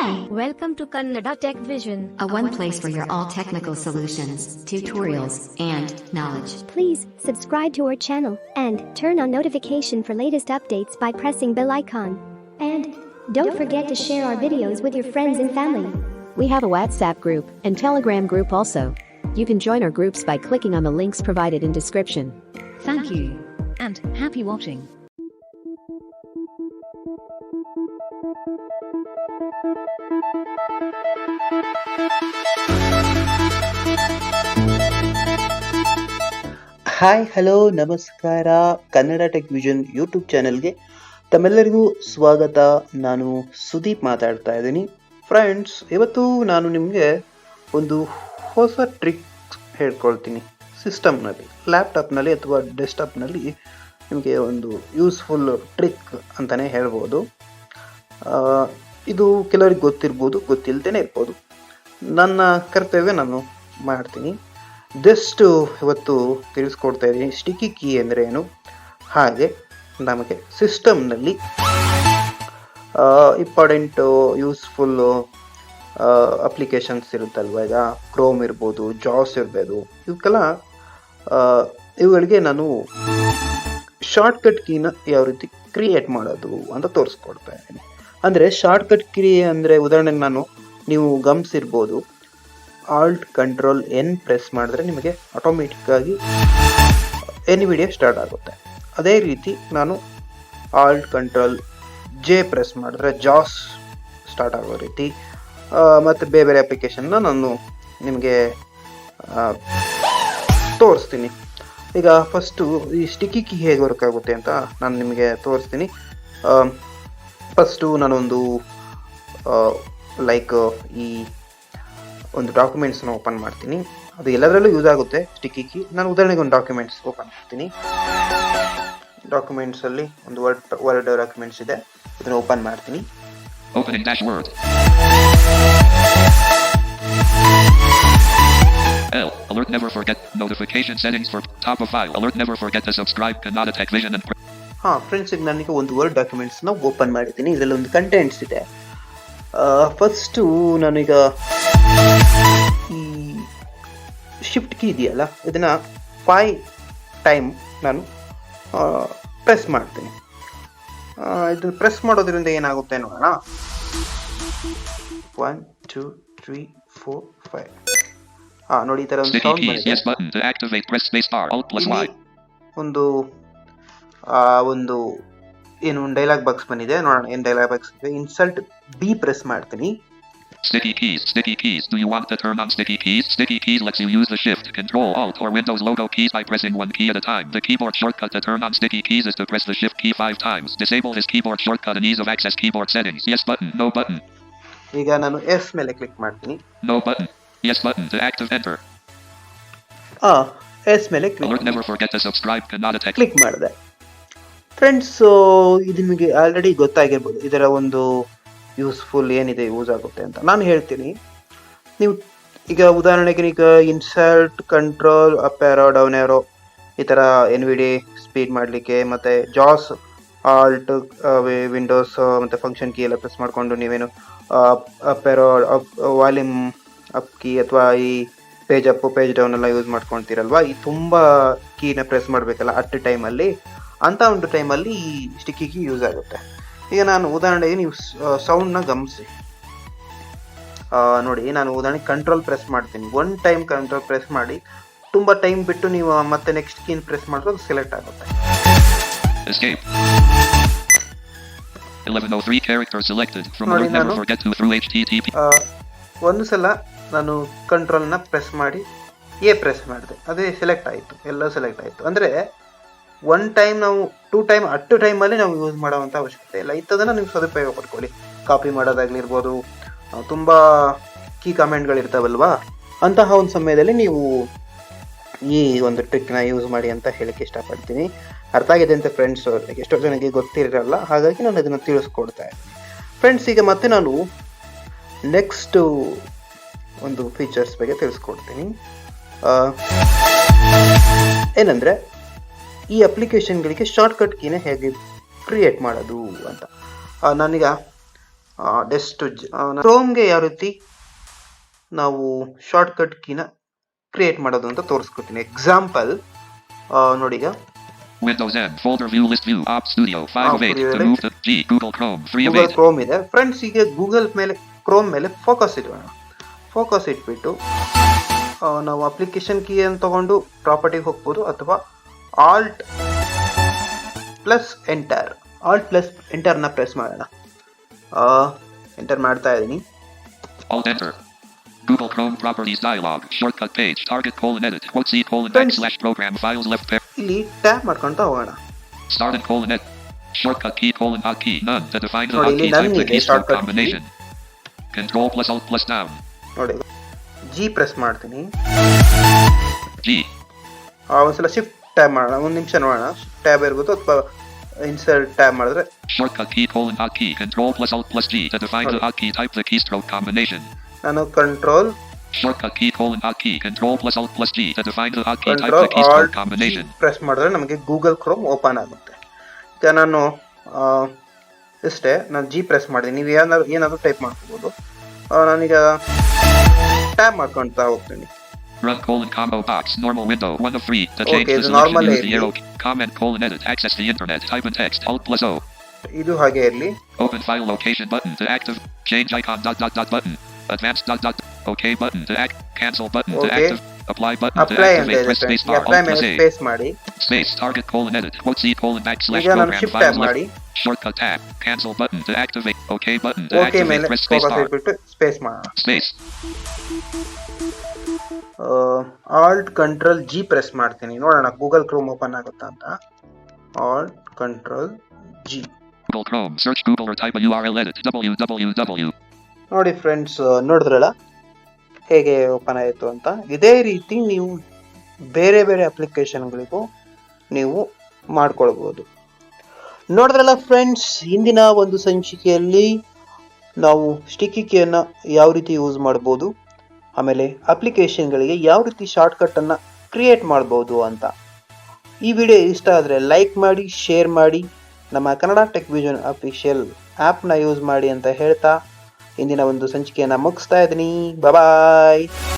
Hi! Welcome to Kannada Tech Vision. A one place for your all technical solutions, tutorials, and knowledge. Please subscribe to our channel and turn on notification for latest updates by pressing bell icon. And don't forget to share our videos with your friends and family. We have a WhatsApp group and Telegram group also. You can join our groups by clicking on the links provided in description. Thank you. And happy watching. Hi hello ನಮಸ್ಕಾರ. Kannada tech vision YouTube ಚಾನೆಲ್ಗೆ ತಮ್ಮೆಲ್ಲರಿಗೂ ಸ್ವಾಗತ. ನಾನು ಸುದೀಪ್ ಮಾತಾಡ್ತಾ ಇದ್ದೀನಿ. Friends, ಇವತ್ತು ನಾನು ನಿಮಗೆ ಒಂದು ಹೊಸ ಟ್ರಿಕ್ ಹೇಳ್ಕೊಳ್ತೀನಿ. ಸಿಸ್ಟಮ್ನಲ್ಲಿ, ಲ್ಯಾಪ್ಟಾಪ್ನಲ್ಲಿ ಅಥವಾ ಡೆಸ್ಕ್ಟಾಪ್ನಲ್ಲಿ ನಿಮಗೆ ಒಂದು ಯೂಸ್ಫುಲ್ ಟ್ರಿಕ್ ಅಂತಲೇ ಹೇಳ್ಬೋದು. ಇದು ಕೆಲವರಿಗೆ ಗೊತ್ತಿರ್ಬೋದು, ಗೊತ್ತಿಲ್ಲದೇ ಇರ್ಬೋದು. ನನ್ನ ಕರ್ತವ್ಯ ನಾನು ಮಾಡ್ತೀನಿ. ಜಸ್ಟ್ ಇವತ್ತು ತಿಳಿಸ್ಕೊಡ್ತಾ ಇದ್ದೀನಿ ಸ್ಟಿಕ್ಕಿ ಕೀ ಅಂದರೆ ಏನು, ಹಾಗೆ ನಮಗೆ ಸಿಸ್ಟಮ್ನಲ್ಲಿ ಇಂಪಾರ್ಟೆಂಟು ಯೂಸ್ಫುಲ್ಲು ಅಪ್ಲಿಕೇಶನ್ಸ್ ಇರುತ್ತಲ್ವ. ಈಗ ಕ್ರೋಮ್ ಇರ್ಬೋದು, ಜಾಸ್ ಇರ್ಬೋದು, ಇವುಗಳಿಗೆ ನಾನು ಶಾರ್ಟ್ಕಟ್ ಕೀನ ಯಾವ ರೀತಿ ಕ್ರಿಯೇಟ್ ಮಾಡೋದು ಅಂತ ತೋರಿಸ್ಕೊಡ್ತಾ ಇದ್ದೀನಿ. ಅಂದರೆ ಶಾರ್ಟ್ಕಟ್ ಕೀ ಅಂದರೆ ಉದಾಹರಣೆಗೆ ನೀವು ಗಮನಿಸಿರ್ಬೋದು, ಆಲ್ಟ್ ಕಂಟ್ರೋಲ್ ಎನ್ ಪ್ರೆಸ್ ಮಾಡಿದ್ರೆ ನಿಮಗೆ ಆಟೋಮೆಟಿಕ್ಕಾಗಿ NVIDIA ಸ್ಟಾರ್ಟ್ ಆಗುತ್ತೆ. ಅದೇ ರೀತಿ ನಾನು ಆಲ್ಟ್ ಕಂಟ್ರೋಲ್ ಜೆ ಪ್ರೆಸ್ ಮಾಡಿದ್ರೆ ಜಾಸ್ ಸ್ಟಾರ್ಟ್ ಆಗೋ ರೀತಿ ಮತ್ತು ಬೇರೆ ಬೇರೆ ಅಪ್ಲಿಕೇಶನ್ನ ನಾನು ನಿಮಗೆ ತೋರಿಸ್ತೀನಿ. ಈಗ ಫಸ್ಟು ಈ ಸ್ಟಿಕ್ಕಿ ಕೀ ಹೇಗೆ ವರ್ಕ್ ಆಗುತ್ತೆ ಅಂತ ನಾನು ನಿಮಗೆ ತೋರಿಸ್ತೀನಿ. ಫಸ್ಟು ನಾನೊಂದು ಈ ಒಂದು ಡಾಕ್ಯುಮೆಂಟ್ಸ್ನ ಓಪನ್ ಮಾಡ್ತೀನಿ. ಅದು ಎಲ್ಲದರಲ್ಲೂ ಯೂಸ್ ಆಗುತ್ತೆ ಸ್ಟಿಕ್ಕಿ ಕೀ. ನಾನು ಉದಾಹರಣೆಗೆ ಒಂದು ಡಾಕ್ಯುಮೆಂಟ್ಸ್ ಓಪನ್ ಮಾಡ್ತೀನಿ. ಡಾಕ್ಯುಮೆಂಟ್ಸಲ್ಲಿ ಒಂದು ವರ್ಡ್ ಡಾಕ್ಯುಮೆಂಟ್ಸ್ ಇದೆ, ಇದನ್ನು ಓಪನ್ ಮಾಡ್ತೀನಿ. Opening dashboard. L. Alert never forget notification settings for top of file. Alert never forget to subscribe Kannada Tech Vision and friends, ಈಗ ನನಗೆ ಒಂದು ವರ್ಡ್ ಡಾಕ್ಯುಮೆಂಟ್ಸ್ನ ಓಪನ್ ಮಾಡಿದ್ದೀನಿ. ಇದರಲ್ಲಿ ಒಂದು ಕಂಟೆಂಟ್ಸ್ ಇದೆ. ಫಸ್ಟು ನಾನೀಗ ಈ ಶಿಫ್ಟ್ ಕೀ ಇದೆಯಲ್ಲ, ಇದನ್ನು 5 ಟೈಮ್ ನಾನು ಪ್ರೆಸ್ ಮಾಡ್ತೀನಿ. ಇದನ್ನು ಪ್ರೆಸ್ ಮಾಡೋದ್ರಿಂದ ಏನಾಗುತ್ತೆ ನೋಡೋಣ. 1 2 3 4 5. ನೋಡಿ, ಈ ಥರ ಒಂದು ಸೌಂಡ್ ಒಂದು ಏನು ಡೈಲಾಗ್ ಬಾಕ್ಸ್ ಬಂದಿದೆ. ನೋಡೋಣ ಏನು ಡೈಲಾಗ್ ಬಾಕ್ಸ್ ಇದೆ. ಇನ್ಸಲ್ಟ್ ಬಿ ಪ್ರೆಸ್ ಮಾಡ್ತೀನಿ. Sticky keys. Do you want to turn on sticky keys? Sticky keys lets you use the Shift, Control, Alt, or Windows logo keys by pressing one key at a time. The keyboard shortcut to turn on sticky keys is to press the Shift key 5 times. Disable this keyboard shortcut and ease of access keyboard settings. Yes button, no button. ಈಗ ನಾನು S ಮೇಲೆ click ಮಾಡ್ತೀನಿ. No button. Yes button to active enter. ಎಸ್ ಮೇಲೆ Alert never forget to subscribe Kannada Tech. Click ಮಾಡಿದೆ. Friends, ಇದು ನಿಮಗೆ already ಗೊತ್ತಾಗಿರ್ಬೋದು ಇದರ ಒಂದು ಯೂಸ್ಫುಲ್ ಏನಿದೆ, ಯೂಸ್ ಆಗುತ್ತೆ ಅಂತ ನಾನು ಹೇಳ್ತೀನಿ. ನೀವು ಈಗ ಉದಾಹರಣೆಗೆ insert control up arrow down arrow ಈ ಥರ NVIDIA ಸ್ಪೀಡ್ ಮಾಡಲಿಕ್ಕೆ, ಮತ್ತು ಜಾಸ್ ಆಲ್ಟ್ ವಿಂಡೋಸ್ ಮತ್ತು ಫಂಕ್ಷನ್ ಕೀ ಎಲ್ಲ ಪ್ರೆಸ್ ಮಾಡಿಕೊಂಡು ನೀವೇನು up arrow volume up key ಅಥವಾ ಈ ಪೇಜ್ ಅಪ್ ಪೇಜ್ ಡೌನ್ ಎಲ್ಲ ಯೂಸ್ ಮಾಡ್ಕೊಳ್ತೀರಲ್ವ, ಈ ತುಂಬ ಕೀನ ಪ್ರೆಸ್ ಮಾಡಬೇಕಲ್ಲ ಅಟ್ ಟೈಮಲ್ಲಿ, ಅಂಥ ಒಂದು ಟೈಮಲ್ಲಿ ಈ ಸ್ಟಿಕ್ಕಿ ಕೀ ಯೂಸ್ ಆಗುತ್ತೆ. ಈಗ ನಾನು ಉದಾಹರಣೆಗೆ ನೀವು ಸೌಂಡ್ನ ಗಮನಿಸಿ. ನೋಡಿ, ನಾನು ಉದಾಹರಣೆಗೆ ಕಂಟ್ರೋಲ್ ಪ್ರೆಸ್ ಮಾಡ್ತೀನಿ. 1 ಟೈಮ್ ಕಂಟ್ರೋಲ್ ಪ್ರೆಸ್ ಮಾಡಿ ತುಂಬ ಟೈಮ್ ಬಿಟ್ಟು ನೀವು ಮತ್ತೆ ನೆಕ್ಸ್ಟ್ ಕೀನ್ ಪ್ರೆಸ್ ಮಾಡಿದ್ರೆ ಅದು ಸೆಲೆಕ್ಟ್ ಆಗುತ್ತೆ. Escape. 1103 characters selected from alert never forget to through HTTP. ಒಂದು ಸಲ ನಾನು ಕಂಟ್ರೋಲ್ನ ಪ್ರೆಸ್ ಮಾಡಿ ಪ್ರೆಸ್ ಮಾಡಿದೆ, ಅದೇ ಸೆಲೆಕ್ಟ್ ಆಯಿತು, ಎಲ್ಲ ಸೆಲೆಕ್ಟ್ ಆಯಿತು. ಅಂದರೆ 1 ಟೈಮ್ ನಾವು 2 ಟೈಮ್ ಅಟ್ ಟೈಮಲ್ಲಿ ನಾವು ಯೂಸ್ ಮಾಡೋವಂಥ ಅವಶ್ಯಕತೆ ಇಲ್ಲ. ಇಂಥದನ್ನು ನೀವು ಸದುಪಯೋಗ ಪಡ್ಕೊಳ್ಳಿ. ಕಾಪಿ ಮಾಡೋದಾಗಲಿರ್ಬೋದು, ತುಂಬ ಕೀ ಕಮೆಂಟ್ಗಳಿರ್ತಾವಲ್ವಾ, ಅಂತಹ ಒಂದು ಸಮಯದಲ್ಲಿ ನೀವು ಈ ಒಂದು ಟ್ರಿಕ್ನ ಯೂಸ್ ಮಾಡಿ ಅಂತ ಹೇಳಕ್ಕೆ ಇಷ್ಟಪಡ್ತೀನಿ. ಅರ್ಥ ಆಗಿದೆ ಅಂತ ಫ್ರೆಂಡ್ಸ್, ಎಷ್ಟೋ ಜನಕ್ಕೆ ಗೊತ್ತಿರಲ್ಲ, ಹಾಗಾಗಿ ನಾನು ಅದನ್ನು ತಿಳಿಸ್ಕೊಡ್ತಾ ಇದ್ದೀನಿ. ಫ್ರೆಂಡ್ಸ್, ಈಗ ಮತ್ತೆ ನಾನು ನೆಕ್ಸ್ಟು ಒಂದು ಫೀಚರ್ಸ್ ಬಗ್ಗೆ ತಿಳಿಸ್ಕೊಡ್ತೀನಿ. ಏನಂದರೆ ಈ ಅಪ್ಲಿಕೇಶನ್ಗಳಿಗೆ ಶಾರ್ಟ್ಕಟ್ ಕೀನ ಹೇಗೆ ಕ್ರಿಯೇಟ್ ಮಾಡೋದು ಅಂತ. ನಾನೀಗ ಕ್ರೋಮ್ಗೆ ಯಾವ ರೀತಿ ನಾವು ಶಾರ್ಟ್ಕಟ್ ಕೀನ ಕ್ರಿಯೇಟ್ ಮಾಡೋದು ಅಂತ ತೋರಿಸ್ಕೊತೀನಿ. ಎಕ್ಸಾಂಪಲ್ ನೋಡಿ, ಈಗ Windows N, folder view, list view, Op Studio, 5 of 8, to move to G, Google Chrome, 3 of Google 8. Chrome ಇದೆ ಫ್ರೆಂಡ್ಸ್. ಈಗ ಗೂಗಲ್ ಮೇಲೆ ಕ್ರೋಮ್ ಮೇಲೆ ಫೋಕಸ್ ಇಡೋಣ. ಫೋಕಸ್ ಇಟ್ಬಿಟ್ಟು ನಾವು ಅಪ್ಲಿಕೇಶನ್ ಕೀ ಅನ್ನು ತಗೊಂಡು ಪ್ರಾಪರ್ಟಿಗೆ ಹೋಗ್ಬೋದು, ಅಥವಾ ಆಲ್ಟ್ ಪ್ಲಸ್ ಎಂಟರ್ನ ಪ್ರೆಸ್ ಮಾಡೋಣ. ಎಂಟರ್ ಮಾಡ್ತಾ ಇದ್ದೀನಿ. Alt Enter. Google Chrome Properties Dialog, Shortcut Page, Target: Edit, Quote C: / Program Files Left Pair. ಇಲ್ಲಿ ಟ್ಯಾಪ್ ಮಾಡ್ಕೊಂತ ಹೋಗೋಣ. Start and : Edit. Shortcut key : hotkey, none. To define the ನೋಡಿ, ಇಲ್ಲಿ hotkey, type none the ಇದೆ, keystroke shortcut combination. Control plus Alt plus down. ನೋಡಿ, G press ಮಾಡ್ತೀನಿ. G. ಒಂದ್ಸಲ shift tab ಮಾಡೋಣ, ಒಂದು ನಿಮಿಷ ನೋಡೋಣ. ಟ್ಯಾಬ್ ಇರ್ಬೋದು ಅಥವಾ ಇನ್ಸರ್ಟ್ ಟ್ಯಾಬ್ ಮಾಡಿದ್ರೆ. Shortcut key : hotkey, Control plus Alt plus G. To define the hotkey, type the keystroke combination. ನಾನು control Shortcut key : hotkey, Control plus Alt plus G. To define the hotkey, type the keystroke combination. Press ಮಾಡಿದ್ರೆ ನಮಗೆ Google Chrome open ಆಗುತ್ತೆ. ಈಗ ನಾನು ಇಷ್ಟೇ, ನಾನು G press ಮಾಡಿದ್ದೀನಿ. ನೀವು ಏನಾದರೂ ಟೈಪ್ ಮಾಡ್ಕೋಬೋದು. ನಾನೀಗ ಟ್ಯಾಪ್ ಮಾಡ್ಕೊಳ್ತಾ ಹೋಗ್ತೀನಿ. Run : combo box, normal window, 1 of 3. To change Okay, the the selection, normal use the area. arrow key. Comment : edit, access the internet, type in text, Alt plus O. ಇದು ಹಾಗೆ ಇರಲಿ. Open file location button to active. Change icon ... button. Advanced ... OK button to act. Cancel button to Okay. active. Apply button to apply ಅಂತ activate. ಇದೆ Press friends. space bar. Apply Alt plus ಮೇಲೆ A. Space ಮಾಡಿ. Space target : edit. Quote C : / ಈಗ ನಾನು program shift files tab left. ಮಾಡಿ. Shortcut tab. Cancel button to activate. OK button to okay activate. ಮೇಲೆ Press space focus bar. ಇಟ್ಬಿಟ್ಟು space ಮಾಡೋಣ. Space. Alt control G press ಮಾಡ್ತೀನಿ. ನೋಡೋಣ Google Chrome open ಆಗುತ್ತಾ ಅಂತ. Alt control G. Google Chrome. Search Google or type a URL. Edit. www. ನೋಡಿ friends, ನೋಡಿದ್ರಲ್ಲ ಹೇಗೆ ಓಪನ್ ಆಯಿತು ಅಂತ. ಇದೇ ರೀತಿ ನೀವು ಬೇರೆ ಬೇರೆ ಅಪ್ಲಿಕೇಶನ್ಗಳಿಗೂ ನೀವು ಮಾಡ್ಕೊಳ್ಬೋದು. ನೋಡಿದ್ರಲ್ಲ ಫ್ರೆಂಡ್ಸ್, ಹಿಂದಿನ ಒಂದು ಸಂಚಿಕೆಯಲ್ಲಿ ನಾವು ಸ್ಟಿಕ್ಕಿ ಕೀಯನ್ನು ಯಾವ ರೀತಿ ಯೂಸ್ ಮಾಡ್ಬೋದು, ಆಮೇಲೆ ಅಪ್ಲಿಕೇಶನ್ಗಳಿಗೆ ಯಾವ ರೀತಿ ಶಾರ್ಟ್ಕಟ್ಟನ್ನು ಕ್ರಿಯೇಟ್ ಮಾಡ್ಬೋದು ಅಂತ. ಈ ವಿಡಿಯೋ ಇಷ್ಟ ಆದರೆ ಲೈಕ್ ಮಾಡಿ, ಶೇರ್ ಮಾಡಿ, ನಮ್ಮ ಕನ್ನಡ ಟೆಕ್ ವಿಷನ್ ಅಫಿಷಿಯಲ್ ಆ್ಯಪ್ನ ಯೂಸ್ ಮಾಡಿ ಅಂತ ಹೇಳ್ತಾ ಇಂದಿನ ಒಂದು ಸಂಚಿಕೆಯನ್ನು ಮುಗಿಸ್ತಾ ಇದ್ದೀನಿ. ಬಾಯ್.